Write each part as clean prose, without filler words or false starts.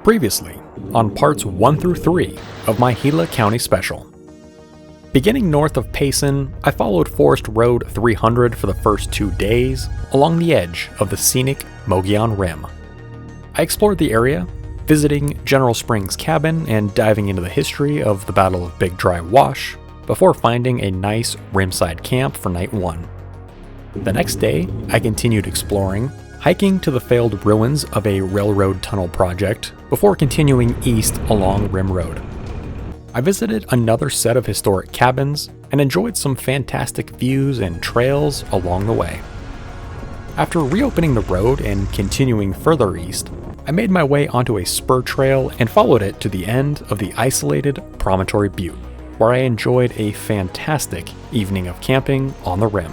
Previously, on parts 1 through 3 of my Gila County Special. Beginning north of Payson, I followed Forest Road 300 for the first 2 days along the edge of the scenic Mogollon Rim. I explored the area, visiting General Springs Cabin and diving into the history of the Battle of Big Dry Wash before finding a nice rimside camp for night 1. The next day, I continued exploring, hiking to the failed ruins of a railroad tunnel project before continuing east along Rim Road. I visited another set of historic cabins and enjoyed some fantastic views and trails along the way. After reopening the road and continuing further east, I made my way onto a spur trail and followed it to the end of the isolated Promontory Butte, where I enjoyed a fantastic evening of camping on the rim.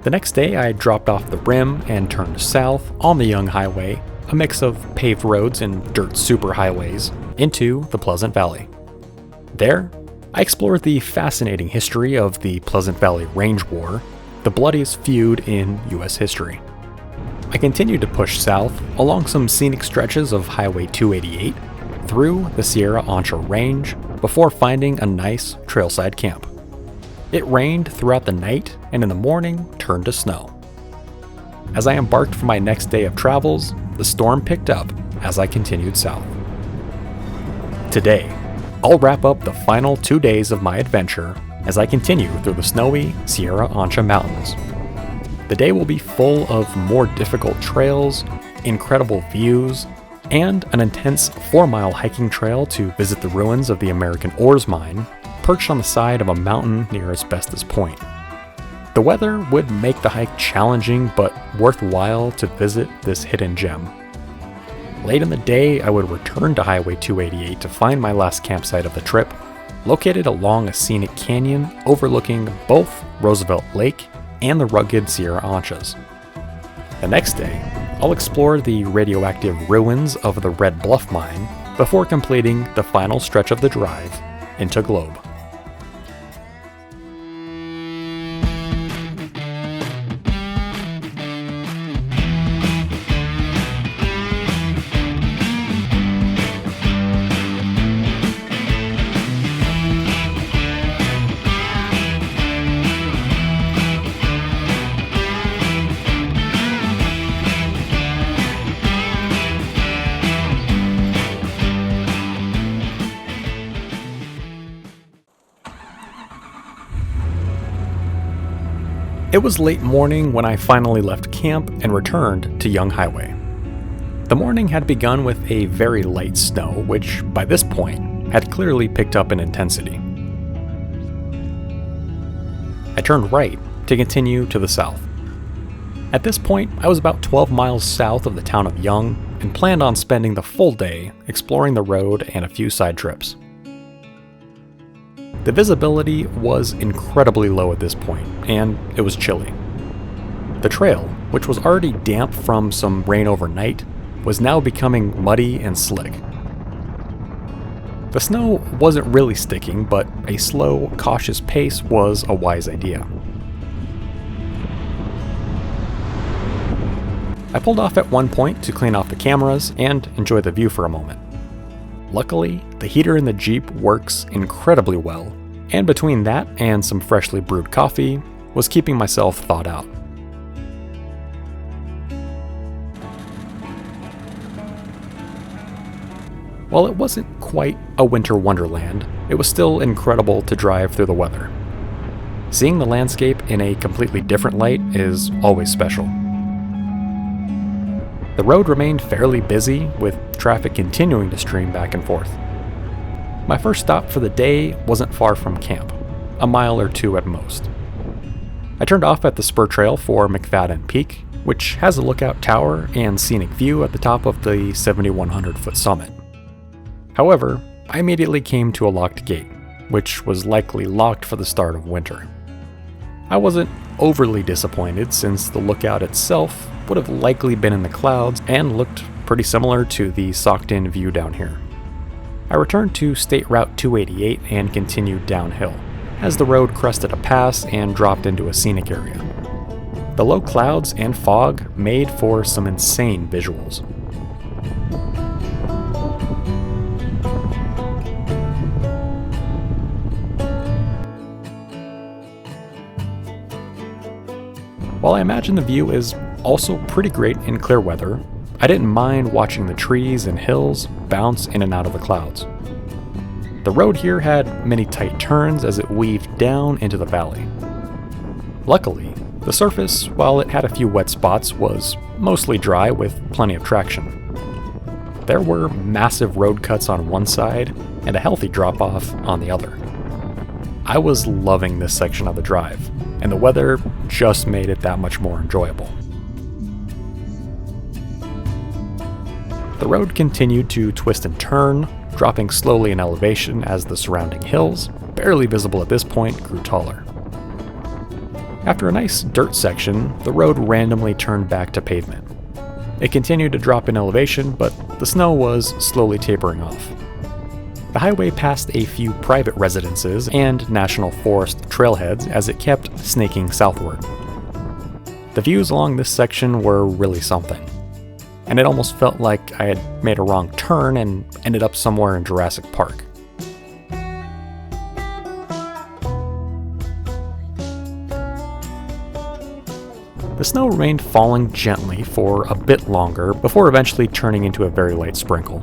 The next day, I dropped off the rim and turned south on the Young Highway, a mix of paved roads and dirt superhighways, into the Pleasant Valley. There, I explored the fascinating history of the Pleasant Valley Range War, the bloodiest feud in U.S. history. I continued to push south along some scenic stretches of Highway 288 through the Sierra Anchas Range before finding a nice trailside camp. It rained throughout the night and in the morning turned to snow. As I embarked for my next day of travels, the storm picked up as I continued south. Today, I'll wrap up the final 2 days of my adventure as I continue through the snowy Sierra Anchas Mountains. The day will be full of more difficult trails, incredible views, and an intense 4-mile hiking trail to visit the ruins of the American Ores Mine, perched on the side of a mountain near Asbestos Point. The weather would make the hike challenging but worthwhile to visit this hidden gem. Late in the day, I would return to Highway 288 to find my last campsite of the trip, located along a scenic canyon overlooking both Roosevelt Lake and the rugged Sierra Anchas. The next day, I'll explore the radioactive ruins of the Red Bluff mine before completing the final stretch of the drive into Globe. It was late morning when I finally left camp and returned to Young Highway. The morning had begun with a very light snow, which by this point had clearly picked up in intensity. I turned right to continue to the south. At this point, I was about 12 miles south of the town of Young and planned on spending the full day exploring the road and a few side trips. The visibility was incredibly low at this point, and it was chilly. The trail, which was already damp from some rain overnight, was now becoming muddy and slick. The snow wasn't really sticking, but a slow, cautious pace was a wise idea. I pulled off at one point to clean off the cameras and enjoy the view for a moment. Luckily, the heater in the Jeep works incredibly well, and between that and some freshly brewed coffee, was keeping myself thawed out. While it wasn't quite a winter wonderland, it was still incredible to drive through the weather. Seeing the landscape in a completely different light is always special. The road remained fairly busy, with traffic continuing to stream back and forth. My first stop for the day wasn't far from camp, a mile or two at most. I turned off at the spur trail for McFadden Peak, which has a lookout tower and scenic view at the top of the 7,100-foot summit. However, I immediately came to a locked gate, which was likely locked for the start of winter. I wasn't overly disappointed since the lookout itself would have likely been in the clouds and looked pretty similar to the socked-in view down here. I returned to State Route 288 and continued downhill, as the road crested a pass and dropped into a scenic area. The low clouds and fog made for some insane visuals. While I imagine the view is also pretty great in clear weather, I didn't mind watching the trees and hills bounce in and out of the clouds. The road here had many tight turns as it weaved down into the valley. Luckily, the surface, while it had a few wet spots, was mostly dry with plenty of traction. There were massive road cuts on one side and a healthy drop-off on the other. I was loving this section of the drive, and the weather just made it that much more enjoyable. The road continued to twist and turn, dropping slowly in elevation as the surrounding hills, barely visible at this point, grew taller. After a nice dirt section, the road randomly turned back to pavement. It continued to drop in elevation, but the snow was slowly tapering off. The highway passed a few private residences and national forest trailheads as it kept snaking southward. The views along this section were really something, and it almost felt like I had made a wrong turn and ended up somewhere in Jurassic Park. The snow remained falling gently for a bit longer before eventually turning into a very light sprinkle.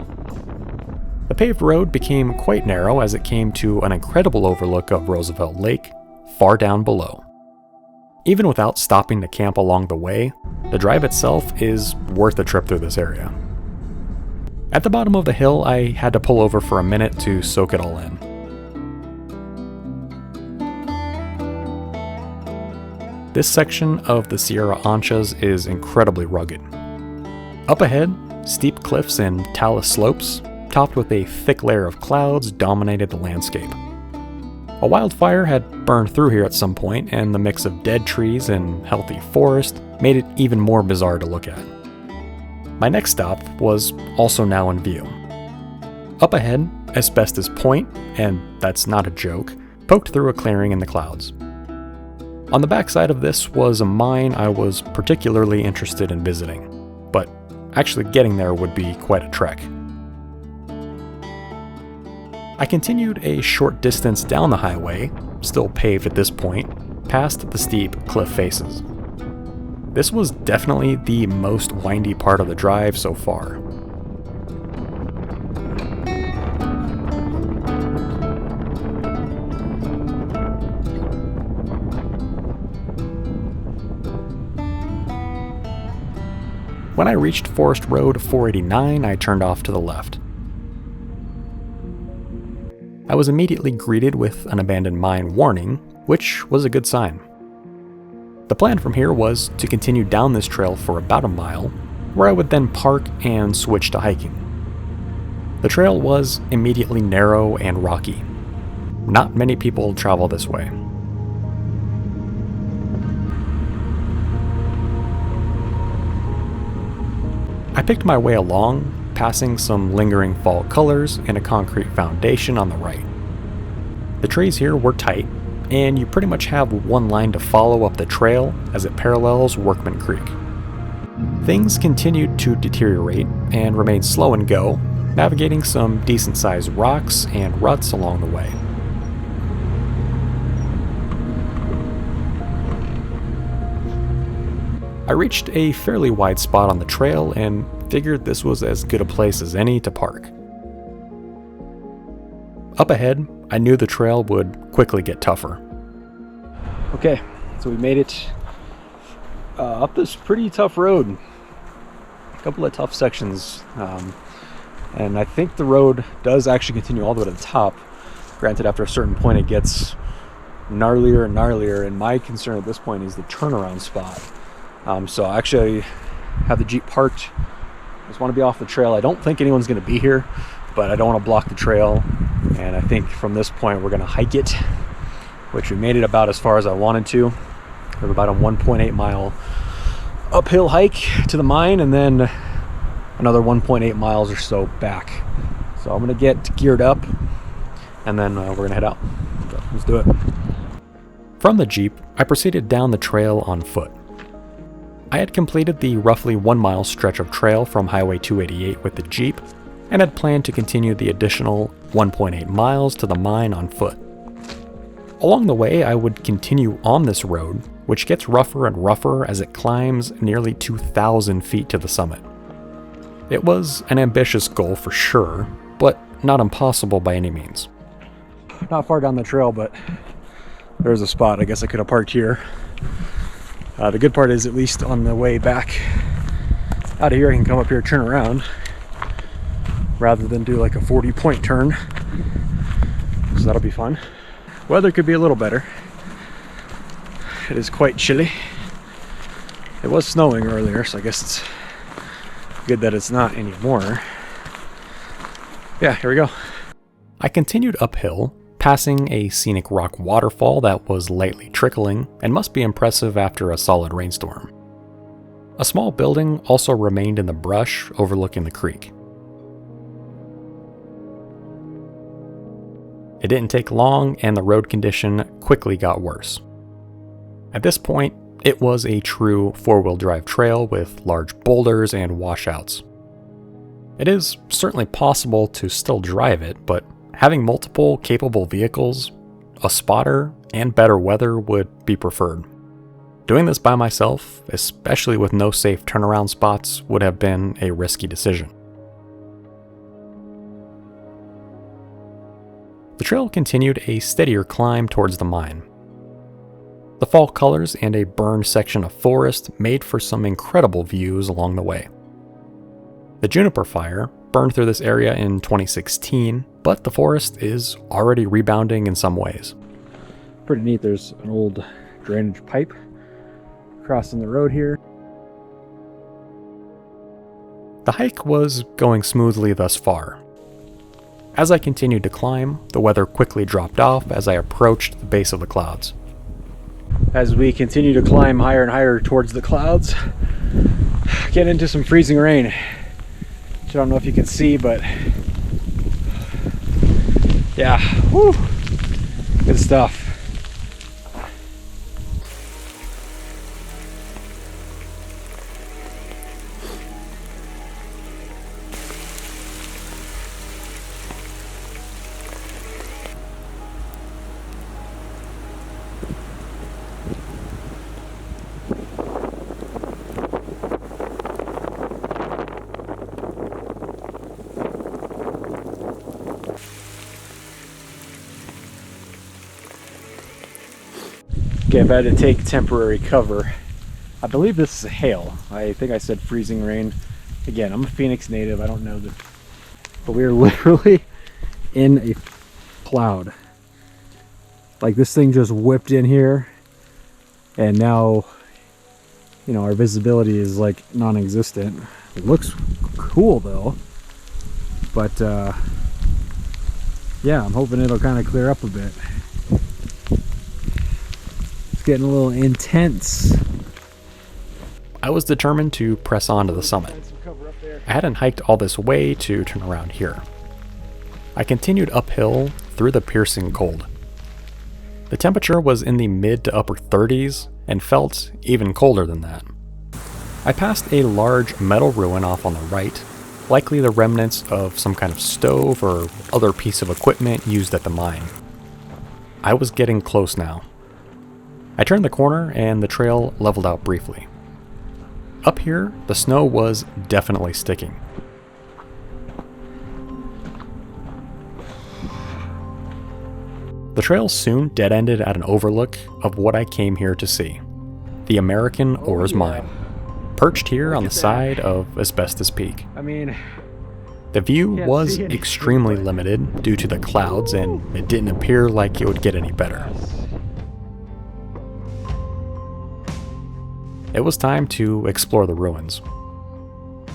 The paved road became quite narrow as it came to an incredible overlook of Roosevelt Lake far down below. Even without stopping to camp along the way, the drive itself is worth a trip through this area. At the bottom of the hill, I had to pull over for a minute to soak it all in. This section of the Sierra Anchas is incredibly rugged. Up ahead, steep cliffs and talus slopes, topped with a thick layer of clouds, dominated the landscape. A wildfire had burned through here at some point, and the mix of dead trees and healthy forest made it even more bizarre to look at. My next stop was also now in view. Up ahead, Asbestos Point, and that's not a joke, poked through a clearing in the clouds. On the backside of this was a mine I was particularly interested in visiting, but actually getting there would be quite a trek. I continued a short distance down the highway, still paved at this point, past the steep cliff faces. This was definitely the most windy part of the drive so far. When I reached Forest Road 489, I turned off to the left. I was immediately greeted with an abandoned mine warning, which was a good sign. The plan from here was to continue down this trail for about a mile, where I would then park and switch to hiking. The trail was immediately narrow and rocky. Not many people travel this way. I picked my way along, passing some lingering fall colors and a concrete foundation on the right. The trees here were tight, and you pretty much have one line to follow up the trail as it parallels Workman Creek. Things continued to deteriorate and remained slow and go, navigating some decent-sized rocks and ruts along the way. I reached a fairly wide spot on the trail and figured this was as good a place as any to park. Up ahead, I knew the trail would quickly get tougher. Okay, so we made it up this pretty tough road. A couple of tough sections, and I think the road does actually continue all the way to the top. Granted, after a certain point it gets gnarlier and gnarlier, and my concern at this point is the turnaround spot. So I actually have the Jeep parked. I just want to be off the trail. I don't think anyone's going to be here, but I don't want to block the trail. And I think from this point we're going to hike it, which we made it about as far as I wanted to. We have about a 1.8 mile uphill hike to the mine, and then another 1.8 miles or so back. So I'm going to get geared up, and then we're going to head out. So let's do it. From the Jeep, I proceeded down the trail on foot. I had completed the roughly 1 mile stretch of trail from Highway 288 with the Jeep, and had planned to continue the additional 1.8 miles to the mine on foot. Along the way, I would continue on this road, which gets rougher and rougher as it climbs nearly 2,000 feet to the summit. It was an ambitious goal for sure, but not impossible by any means. Not far down the trail, but there's a spot. I guess I could have parked here. The good part is, at least on the way back out of here, I can come up here, turn around, rather than do like a 40-point turn. So that'll be fun. Weather could be a little better. It is quite chilly. It was snowing earlier, so I guess it's good that it's not anymore. Yeah, here we go. I continued uphill, passing a scenic rock waterfall that was lightly trickling and must be impressive after a solid rainstorm. A small building also remained in the brush overlooking the creek. It didn't take long, and the road condition quickly got worse. At this point, it was a true four-wheel drive trail with large boulders and washouts. It is certainly possible to still drive it, but having multiple capable vehicles, a spotter, and better weather would be preferred. Doing this by myself, especially with no safe turnaround spots, would have been a risky decision. The trail continued a steadier climb towards the mine. The fall colors and a burned section of forest made for some incredible views along the way. The juniper fire burned through this area in 2016, but the forest is already rebounding in some ways. Pretty neat. There's an old drainage pipe crossing the road here. The hike was going smoothly thus far. As I continued to climb, the weather quickly dropped off as I approached the base of the clouds. As we continue to climb higher and higher towards the clouds, get into some freezing rain. Which I don't know if you can see, but yeah, whew, good stuff. Okay, I've had to take temporary cover. I believe this is hail. I think I said freezing rain. Again, I'm a Phoenix native. I don't know this. But we are literally in a cloud. Like, this thing just whipped in here. And now, you know, our visibility is like non-existent. It looks cool though. But yeah, I'm hoping it'll kind of clear up a bit. Getting a little intense. I was determined to press on to the summit. I hadn't hiked all this way to turn around here. I continued uphill through the piercing cold. The temperature was in the mid to upper 30s and felt even colder than that. I passed a large metal ruin off on the right, likely the remnants of some kind of stove or other piece of equipment used at the mine. I was getting close now. I turned the corner and the trail leveled out briefly. Up here, the snow was definitely sticking. The trail soon dead-ended at an overlook of what I came here to see, the American Ores Mine, perched here on the side of Asbestos Peak. The view was extremely limited due to the clouds, and it didn't appear like it would get any better. It was time to explore the ruins.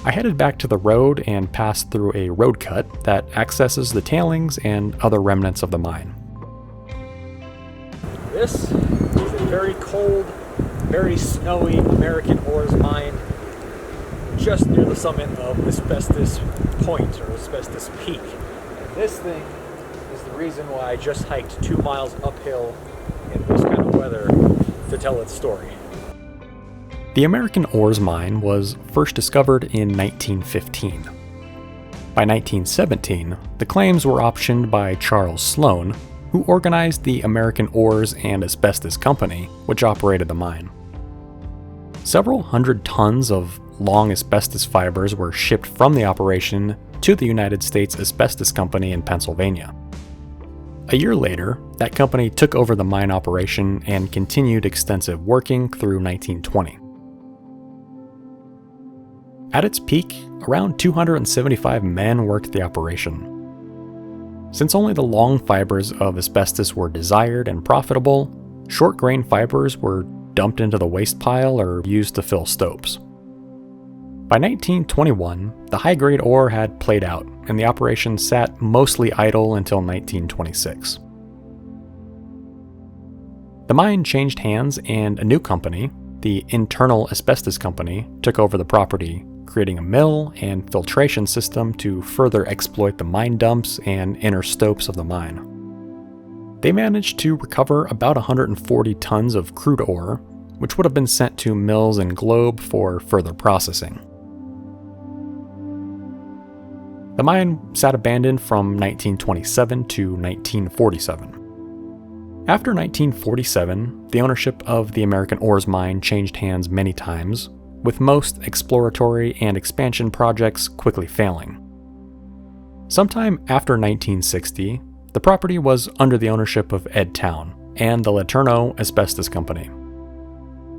I headed back to the road and passed through a road cut that accesses the tailings and other remnants of the mine. This is a very cold, very snowy American Ores Mine just near the summit of Asbestos Point, or Asbestos Peak. And this thing is the reason why I just hiked 2 miles uphill in this kind of weather to tell its story. The American Ores Mine was first discovered in 1915. By 1917, the claims were optioned by Charles Sloan, who organized the American Ores and Asbestos Company, which operated the mine. Several hundred tons of long asbestos fibers were shipped from the operation to the United States Asbestos Company in Pennsylvania. A year later, that company took over the mine operation and continued extensive working through 1920. At its peak, around 275 men worked the operation. Since only the long fibers of asbestos were desired and profitable, short grain fibers were dumped into the waste pile or used to fill stopes. By 1921, the high-grade ore had played out, and the operation sat mostly idle until 1926. The mine changed hands, and a new company, the Internal Asbestos Company, took over the property, creating a mill and filtration system to further exploit the mine dumps and inner stopes of the mine. They managed to recover about 140 tons of crude ore, which would have been sent to mills in Globe for further processing. The mine sat abandoned from 1927 to 1947. After 1947, the ownership of the American Ores mine changed hands many times, with most exploratory and expansion projects quickly failing. Sometime after 1960, the property was under the ownership of Ed Town and the Laterno Asbestos Company.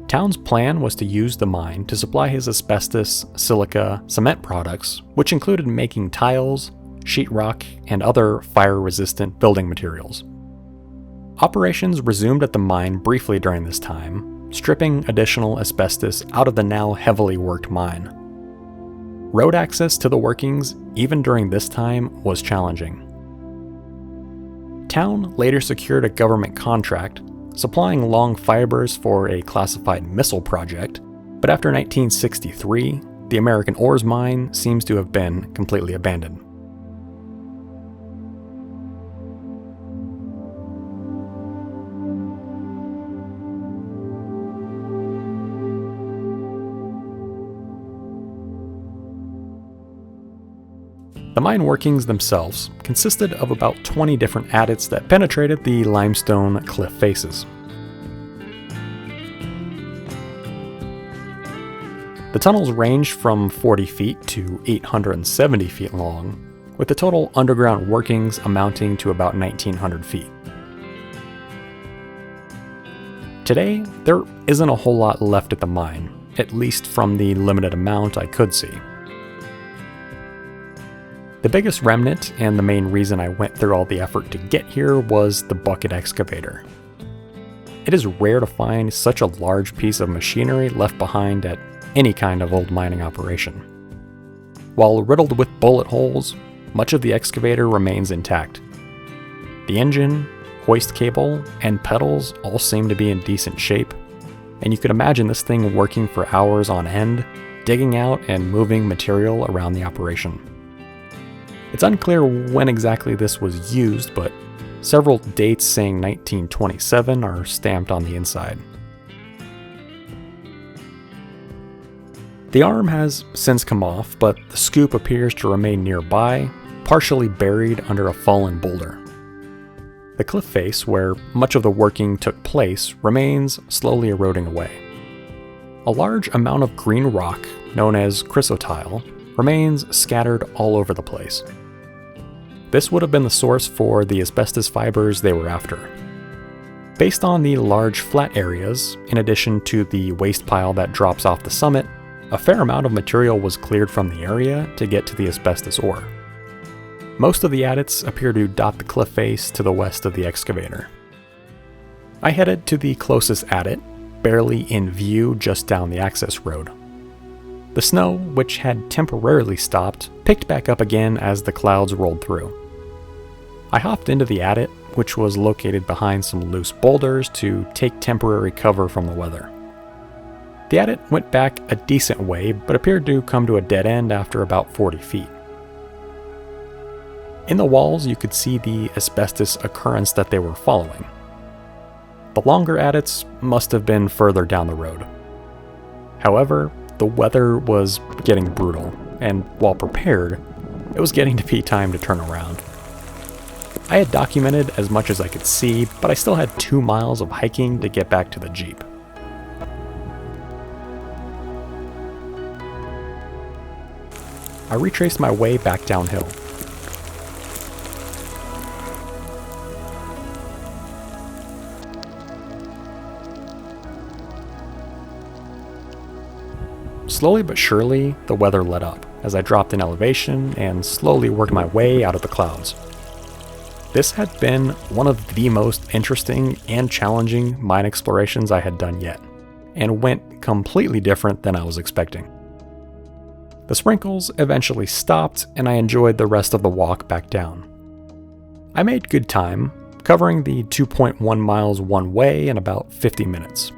Town's plan was to use the mine to supply his asbestos, silica, cement products, which included making tiles, sheetrock, and other fire-resistant building materials. Operations resumed at the mine briefly during this time, stripping additional asbestos out of the now heavily worked mine. Road access to the workings, even during this time, was challenging. Town later secured a government contract supplying long fibers for a classified missile project, but after 1963, the American Ores mine seems to have been completely abandoned. The mine workings themselves consisted of about 20 different adits that penetrated the limestone cliff faces. The tunnels ranged from 40 feet to 870 feet long, with the total underground workings amounting to about 1,900 feet. Today, there isn't a whole lot left at the mine, at least from the limited amount I could see. The biggest remnant, and the main reason I went through all the effort to get here, was the bucket excavator. It is rare to find such a large piece of machinery left behind at any kind of old mining operation. While riddled with bullet holes, much of the excavator remains intact. The engine, hoist cable, and pedals all seem to be in decent shape, and you could imagine this thing working for hours on end, digging out and moving material around the operation. It's unclear when exactly this was used, but several dates saying 1927 are stamped on the inside. The arm has since come off, but the scoop appears to remain nearby, partially buried under a fallen boulder. The cliff face, where much of the working took place, remains slowly eroding away. A large amount of green rock, known as chrysotile, remains scattered all over the place. This would have been the source for the asbestos fibers they were after. Based on the large flat areas, in addition to the waste pile that drops off the summit, a fair amount of material was cleared from the area to get to the asbestos ore. Most of the adits appear to dot the cliff face to the west of the excavator. I headed to the closest adit, barely in view just down the access road. The snow, which had temporarily stopped, picked back up again as the clouds rolled through. I hopped into the adit, which was located behind some loose boulders to take temporary cover from the weather. The adit went back a decent way, but appeared to come to a dead end after about 40 feet. In the walls, you could see the asbestos occurrence that they were following. The longer adits must have been further down the road. However, the weather was getting brutal, and while prepared, it was getting to be time to turn around. I had documented as much as I could see, but I still had 2 miles of hiking to get back to the Jeep. I retraced my way back downhill. Slowly but surely, the weather let up as I dropped in elevation and slowly worked my way out of the clouds. This had been one of the most interesting and challenging mine explorations I had done yet, and went completely different than I was expecting. The sprinkles eventually stopped, and I enjoyed the rest of the walk back down. I made good time, covering the 2.1 miles one way in about 50 minutes.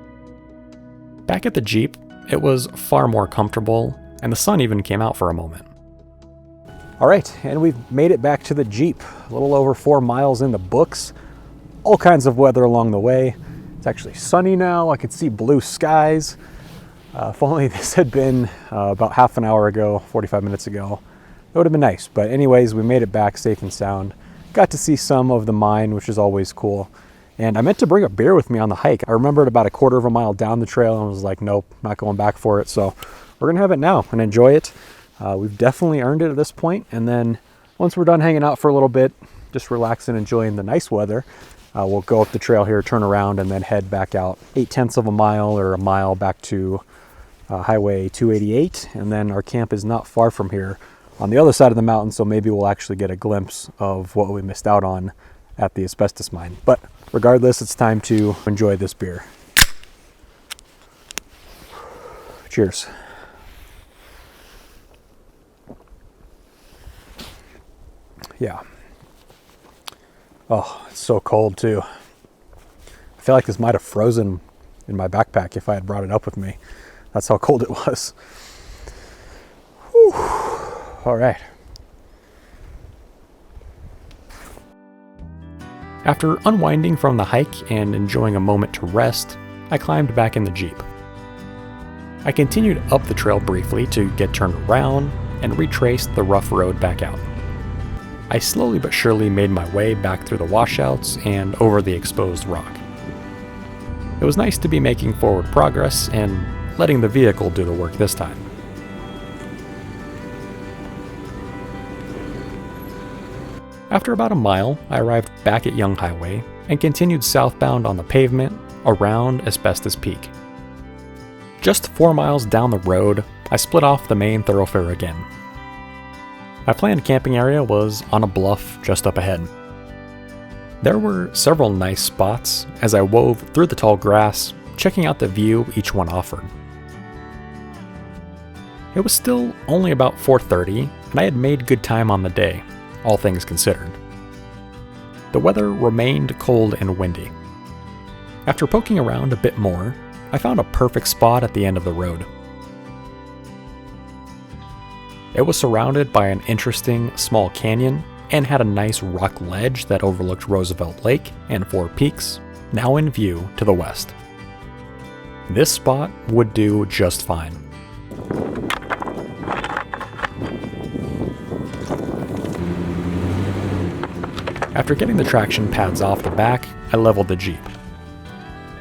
Back at the Jeep, it was far more comfortable, and the sun even came out for a moment. All right, and we've made it back to the Jeep. A little over 4 miles in the books. All kinds of weather along the way. It's actually sunny now. I could see blue skies. If only this had been about half an hour ago, 45 minutes ago, it would have been nice. But anyways, we made it back safe and sound. Got to see some of the mine, which is always cool. And I meant to bring a beer with me on the hike. I remembered about a quarter of a mile down the trail and was like, nope, not going back for it. So we're gonna have it now and enjoy it. We've definitely earned it at this point. And then once we're done hanging out for a little bit, just relaxing, enjoying the nice weather, we'll go up the trail here, turn around, and then head back out 0.8 of a mile or a mile back to Highway 288. And then our camp is not far from here on the other side of the mountain. So maybe we'll actually get a glimpse of what we missed out on at the asbestos mine. But regardless, it's time to enjoy this beer. Cheers. Yeah. Oh, it's so cold too. I feel like this might have frozen in my backpack if I had brought it up with me. That's how cold it was. Whew. All right. After unwinding from the hike and enjoying a moment to rest, I climbed back in the Jeep. I continued up the trail briefly to get turned around and retraced the rough road back out. I slowly but surely made my way back through the washouts and over the exposed rock. It was nice to be making forward progress and letting the vehicle do the work this time. After about a mile, I arrived back at Young Highway and continued southbound on the pavement around Asbestos Peak. Just 4 miles down the road, I split off the main thoroughfare again. My planned camping area was on a bluff just up ahead. There were several nice spots as I wove through the tall grass, checking out the view each one offered. It was still only about 4:30, and I had made good time on the day, all things considered. The weather remained cold and windy. After poking around a bit more, I found a perfect spot at the end of the road. It was surrounded by an interesting small canyon and had a nice rock ledge that overlooked Roosevelt Lake and 4 peaks, now in view to the west. This spot would do just fine. After getting the traction pads off the back, I leveled the Jeep.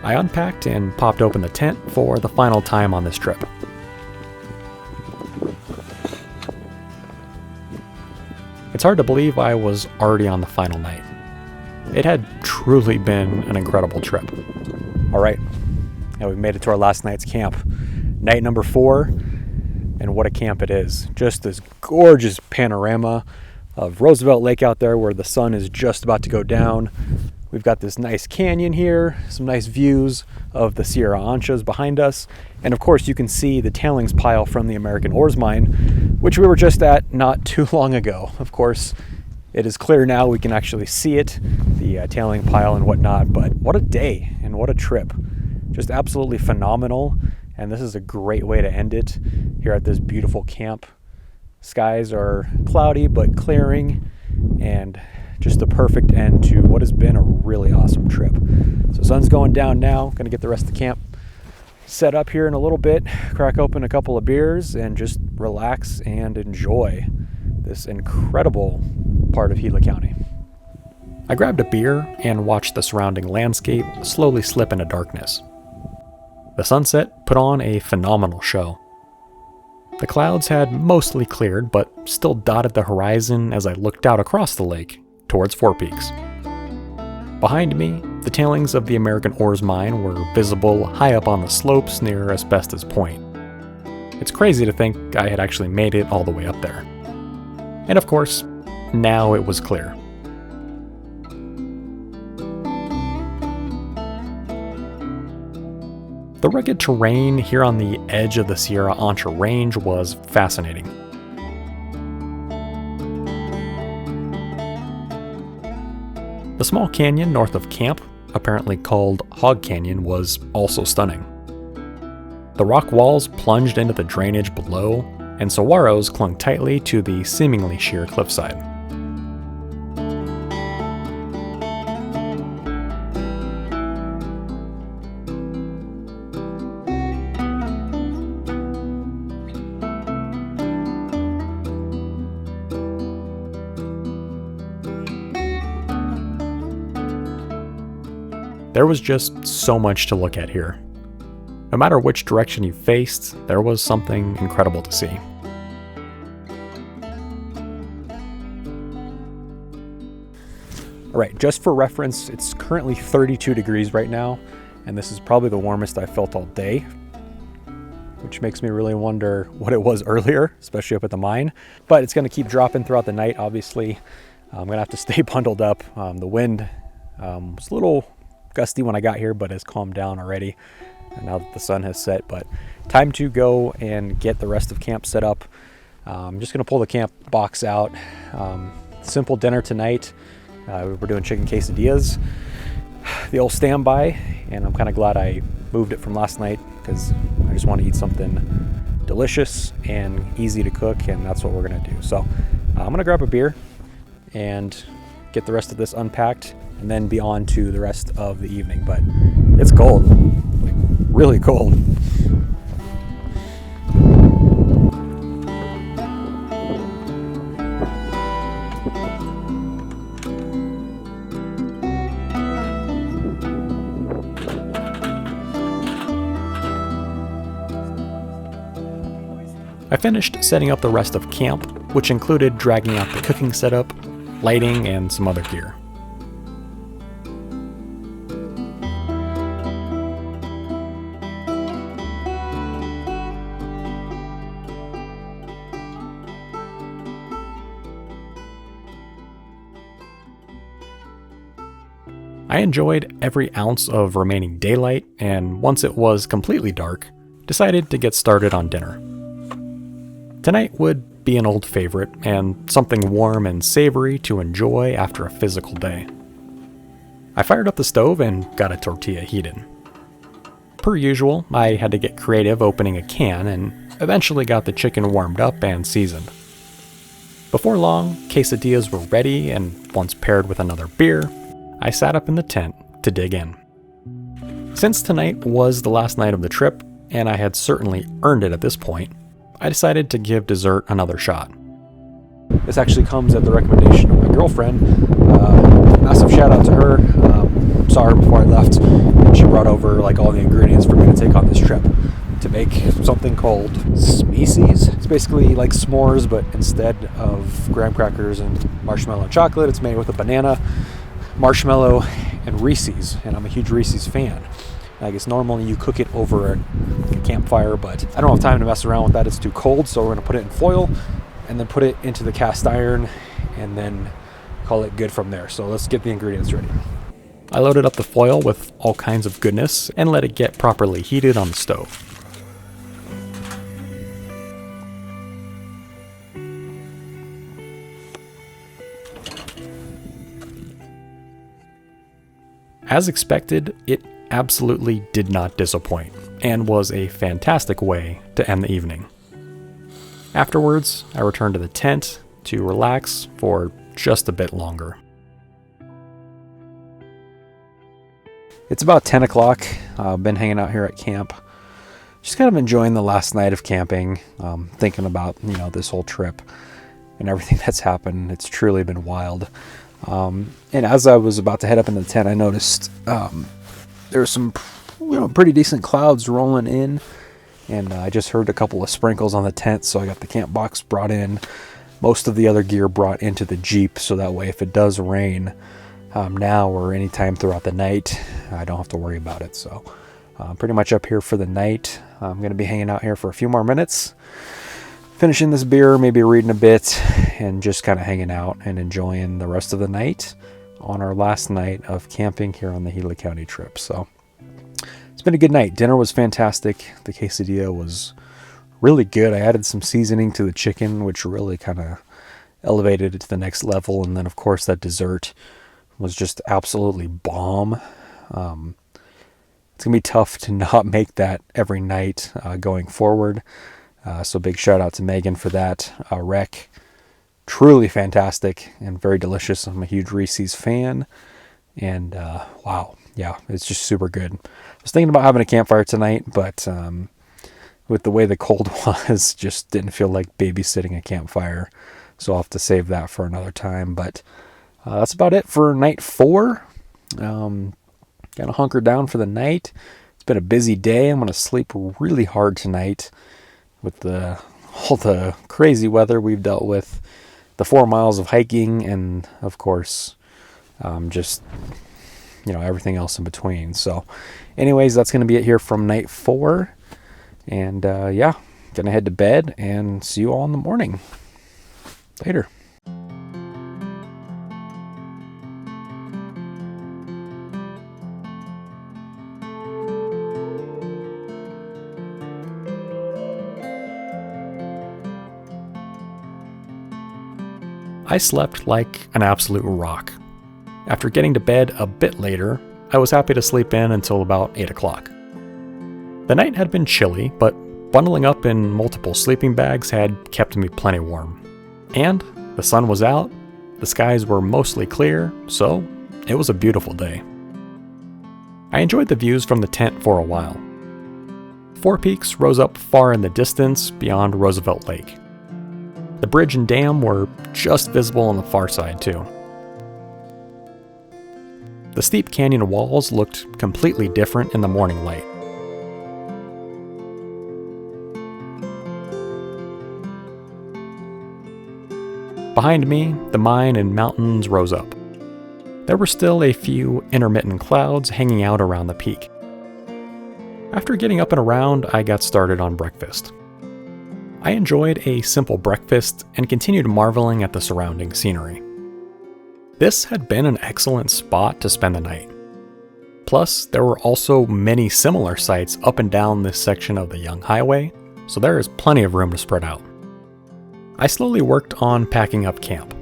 I unpacked and popped open the tent for the final time on this trip. It's hard to believe I was already on the final night. It had truly been an incredible trip. All right, now we've made it to our last night's camp. Night number 4, and what a camp it is. Just this gorgeous panorama of Roosevelt Lake out there where the sun is just about to go down. We've got this nice canyon here, some nice views of the Sierra Anchas behind us, and of course you can see the tailings pile from the American ores mine, which we were just at not too long ago. Of course, it is clear now, we can actually see it, the tailing pile and whatnot, but what a day and what a trip. Just absolutely phenomenal, and this is a great way to end it here at this beautiful camp. Skies are cloudy but clearing, and just the perfect end to what has been a really awesome trip. So sun's going down now. Gonna get the rest of the camp set up here in a little bit, crack open a couple of beers, and just relax and enjoy this incredible part of Gila County. I grabbed a beer and watched the surrounding landscape slowly slip into darkness. The sunset put on a phenomenal show. The clouds had mostly cleared, but still dotted the horizon as I looked out across the lake towards Four Peaks. Behind me, the tailings of the American Ores mine were visible high up on the slopes near Asbestos Point. It's crazy to think I had actually made it all the way up there. And of course, now it was clear. The rugged terrain here on the edge of the Sierra Anchas range was fascinating. The small canyon north of camp, apparently called Hog Canyon, was also stunning. The rock walls plunged into the drainage below, and saguaros clung tightly to the seemingly sheer cliffside. There was just so much to look at here. No matter which direction you faced, there was something incredible to see. Alright, just for reference, it's currently 32 degrees right now, and this is probably the warmest I've felt all day, which makes me really wonder what it was earlier, especially up at the mine. But it's going to keep dropping throughout the night, obviously. I'm going to have to stay bundled up. The wind was a little gusty when I got here, but has calmed down already now that the sun has set. But time to go and get the rest of camp set up. I'm just going to pull the camp box out. Simple dinner tonight. We're doing chicken quesadillas, the old standby, and I'm kind of glad I moved it from last night because I just want to eat something delicious and easy to cook, and that's what we're going to do. So I'm going to grab a beer and get the rest of this unpacked and then be on to the rest of the evening. But it's cold, like really cold. I finished setting up the rest of camp, which included dragging out the cooking setup, lighting, and some other gear. I enjoyed every ounce of remaining daylight, and once it was completely dark, decided to get started on dinner. Tonight would be an old favorite, and something warm and savory to enjoy after a physical day. I fired up the stove and got a tortilla heated. Per usual, I had to get creative opening a can, and eventually got the chicken warmed up and seasoned. Before long, quesadillas were ready, and once paired with another beer, I sat up in the tent to dig in. Since tonight was the last night of the trip, and I had certainly earned it at this point, I decided to give dessert another shot. This actually comes at the recommendation of my girlfriend. Massive shout out to her. Saw her before I left, and she brought over like all the ingredients for me to take on this trip to make something called Species. It's basically like s'mores, but instead of graham crackers and marshmallow and chocolate, it's made with a banana, marshmallow, and Reese's, and I'm a huge Reese's fan. I guess normally you cook it over a campfire, but I don't have time to mess around with that. It's too cold, so we're going to put it in foil and then put it into the cast iron and then call it good from there. So let's get the ingredients ready. I loaded up the foil with all kinds of goodness and let it get properly heated on the stove. As expected, it absolutely did not disappoint, and was a fantastic way to end the evening. Afterwards, I returned to the tent to relax for just a bit longer. It's about 10 o'clock. I've been hanging out here at camp, just kind of enjoying the last night of camping, thinking about, this whole trip and everything that's happened. It's truly been wild. And as I was about to head up in the tent, I noticed there were some pretty decent clouds rolling in, and I just heard a couple of sprinkles on the tent, so I got the camp box brought in, most of the other gear brought into the Jeep, so that way if it does rain now or anytime throughout the night, I don't have to worry about it. So I'm pretty much up here for the night. I'm going to be hanging out here for a few more minutes, finishing this beer, maybe reading a bit, and just kind of hanging out and enjoying the rest of the night on our last night of camping here on the Gila County trip. So it's been a good night. Dinner was fantastic. The quesadilla was really good. I added some seasoning to the chicken, which really kind of elevated it to the next level. And then, of course, that dessert was just absolutely bomb. It's going to be tough to not make that every night going forward. So big shout out to Megan for that. Rec, truly fantastic and very delicious. I'm a huge Reese's fan. And wow, yeah, it's just super good. I was thinking about having a campfire tonight, but with the way the cold was, just didn't feel like babysitting a campfire. So I'll have to save that for another time. But that's about it for night 4. Kind of hunkered down for the night. It's been a busy day. I'm going to sleep really hard tonight with all the crazy weather we've dealt with, the 4 miles of hiking, and of course, just, everything else in between. So anyways, that's going to be it here from night 4. And yeah, going to head to bed and see you all in the morning. Later. I slept like an absolute rock. After getting to bed a bit later, I was happy to sleep in until about 8 o'clock. The night had been chilly, but bundling up in multiple sleeping bags had kept me plenty warm. And the sun was out, the skies were mostly clear, so it was a beautiful day. I enjoyed the views from the tent for a while. 4 peaks rose up far in the distance beyond Roosevelt Lake. The bridge and dam were just visible on the far side, too. The steep canyon walls looked completely different in the morning light. Behind me, the mine and mountains rose up. There were still a few intermittent clouds hanging out around the peak. After getting up and around, I got started on breakfast. I enjoyed a simple breakfast and continued marveling at the surrounding scenery. This had been an excellent spot to spend the night. Plus, there were also many similar sites up and down this section of the Young Highway, so there is plenty of room to spread out. I slowly worked on packing up camp.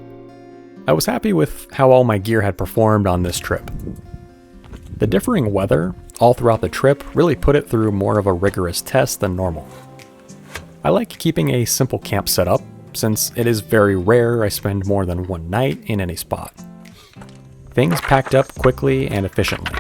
I was happy with how all my gear had performed on this trip. The differing weather all throughout the trip really put it through more of a rigorous test than normal. I like keeping a simple camp setup, since it is very rare I spend more than one night in any spot. Things packed up quickly and efficiently.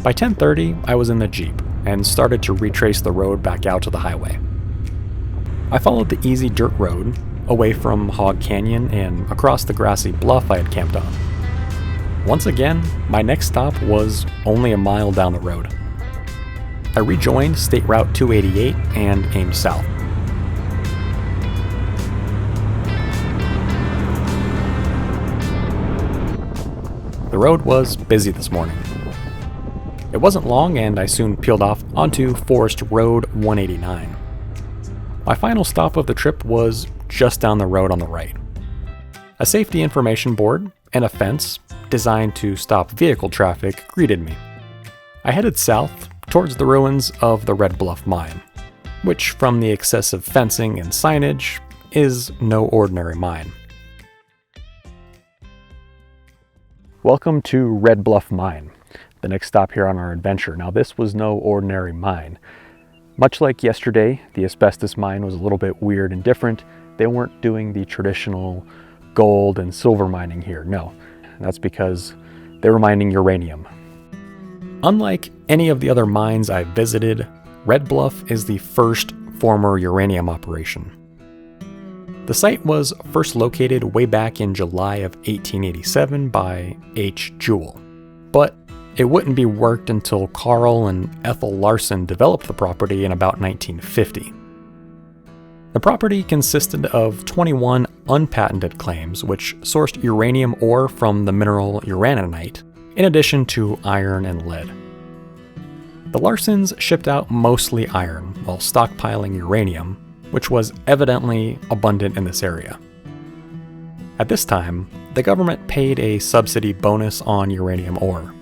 By 10:30, I was in the Jeep and started to retrace the road back out to the highway. I followed the easy dirt road away from Hog Canyon and across the grassy bluff I had camped on. Once again, my next stop was only a mile down the road. I rejoined State Route 288 and aimed south. The road was busy this morning. It wasn't long, and I soon peeled off onto Forest Road 189. My final stop of the trip was just down the road on the right. A safety information board and a fence designed to stop vehicle traffic greeted me. I headed south towards the ruins of the Red Bluff mine, which from the excessive fencing and signage is no ordinary mine. Welcome to Red Bluff Mine, the next stop here on our adventure. Now, this was no ordinary mine. Much like yesterday, the asbestos mine was a little bit weird and different. They weren't doing the traditional gold and silver mining here. No, That's because they were mining uranium. Unlike any of the other mines I've visited, Red Bluff is the first former uranium operation. The site was first located way back in July of 1887 by H. Jewell, but it wouldn't be worked until Carl and Ethel Larson developed the property in about 1950. The property consisted of 21 unpatented claims which sourced uranium ore from the mineral uraninite, in addition to iron and lead. The Larsons shipped out mostly iron while stockpiling uranium, which was evidently abundant in this area. At this time, the government paid a subsidy bonus on uranium ore.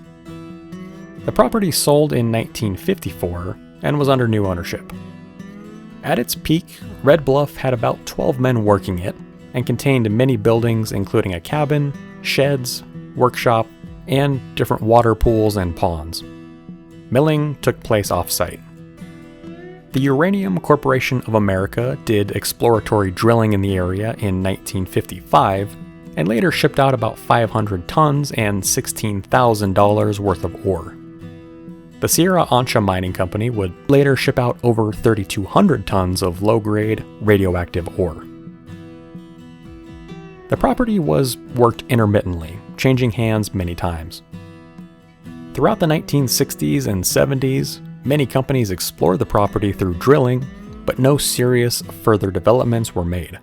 The property sold in 1954 and was under new ownership. At its peak, Red Bluff had about 12 men working it and contained many buildings including a cabin, sheds, workshop, and different water pools and ponds. Milling took place off-site. The Uranium Corporation of America did exploratory drilling in the area in 1955 and later shipped out about 500 tons and $16,000 worth of ore. The Sierra Anchas Mining Company would later ship out over 3,200 tons of low-grade radioactive ore. The property was worked intermittently, changing hands many times. Throughout the 1960s and 70s, many companies explored the property through drilling, but no serious further developments were made.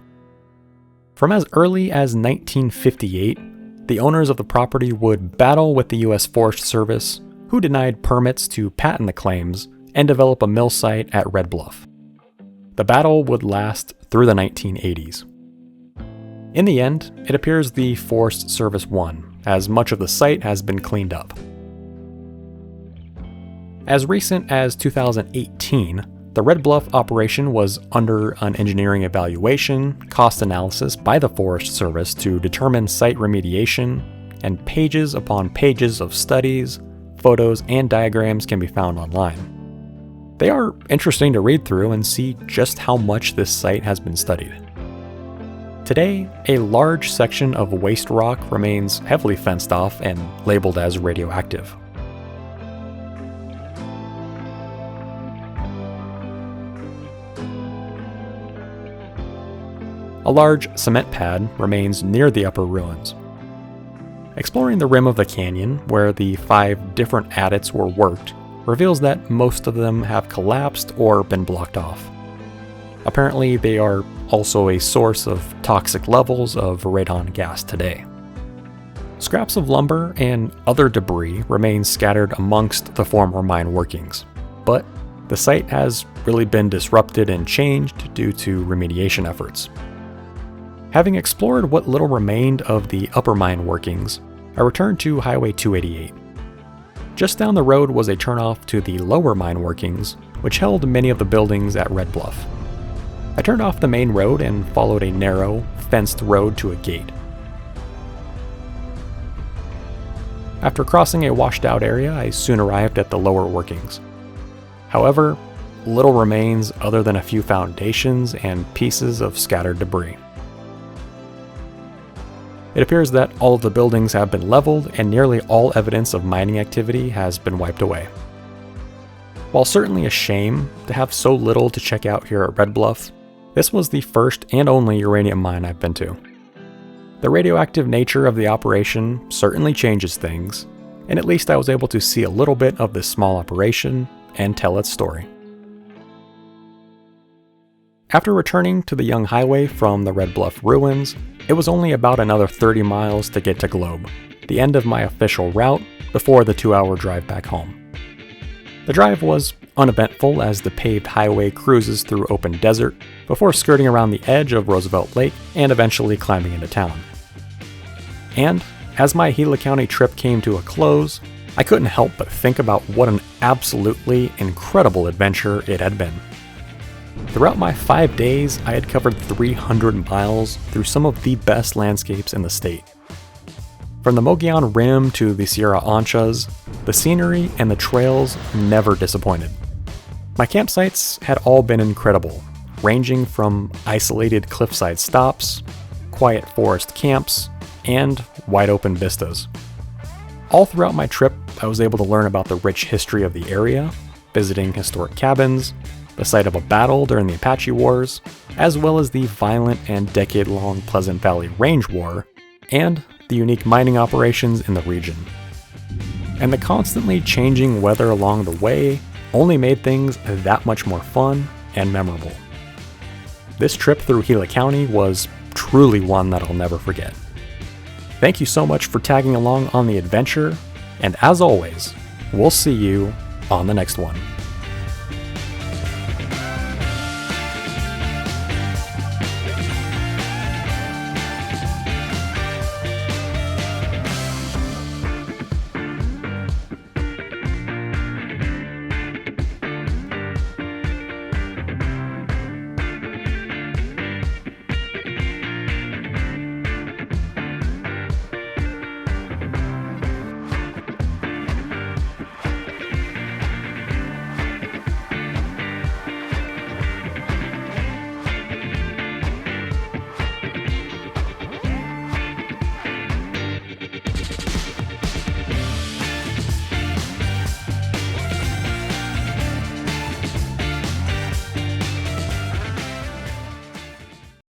From as early as 1958, the owners of the property would battle with the U.S. Forest Service, who denied permits to patent the claims and develop a mill site at Red Bluff. The battle would last through the 1980s. In the end, it appears the Forest Service won, as much of the site has been cleaned up. As recent as 2018, the Red Bluff operation was under an engineering evaluation, cost analysis by the Forest Service to determine site remediation, and pages upon pages of studies, photos, and diagrams can be found online. They are interesting to read through and see just how much this site has been studied. Today, a large section of waste rock remains heavily fenced off and labeled as radioactive. A large cement pad remains near the upper ruins. Exploring the rim of the canyon, where the 5 different adits were worked, reveals that most of them have collapsed or been blocked off. Apparently, they are also a source of toxic levels of radon gas today. Scraps of lumber and other debris remain scattered amongst the former mine workings, but the site has really been disrupted and changed due to remediation efforts. Having explored what little remained of the upper mine workings, I returned to Highway 288. Just down the road was a turnoff to the lower mine workings, which held many of the buildings at Red Bluff. I turned off the main road and followed a narrow, fenced road to a gate. After crossing a washed-out area, I soon arrived at the lower workings. However, little remains other than a few foundations and pieces of scattered debris. It appears that all of the buildings have been leveled and nearly all evidence of mining activity has been wiped away. While certainly a shame to have so little to check out here at Red Bluff, this was the first and only uranium mine I've been to. The radioactive nature of the operation certainly changes things, and at least I was able to see a little bit of this small operation and tell its story. After returning to the Young Highway from the Red Bluff ruins, it was only about another 30 miles to get to Globe, the end of my official route before the 2-hour drive back home. The drive was uneventful as the paved highway cruises through open desert before skirting around the edge of Roosevelt Lake and eventually climbing into town. And as my Gila County trip came to a close, I couldn't help but think about what an absolutely incredible adventure it had been. Throughout my 5 days, I had covered 300 miles through some of the best landscapes in the state. From the Mogollon Rim to the Sierra Anchas, the scenery and the trails never disappointed. My campsites had all been incredible, ranging from isolated cliffside stops, quiet forest camps, and wide open vistas. All throughout my trip, I was able to learn about the rich history of the area, visiting historic cabins, the site of a battle during the Apache Wars, as well as the violent and decade-long Pleasant Valley Range War, and the unique mining operations in the region. And the constantly changing weather along the way only made things that much more fun and memorable. This trip through Gila County was truly one that I'll never forget. Thank you so much for tagging along on the adventure, and as always, we'll see you on the next one.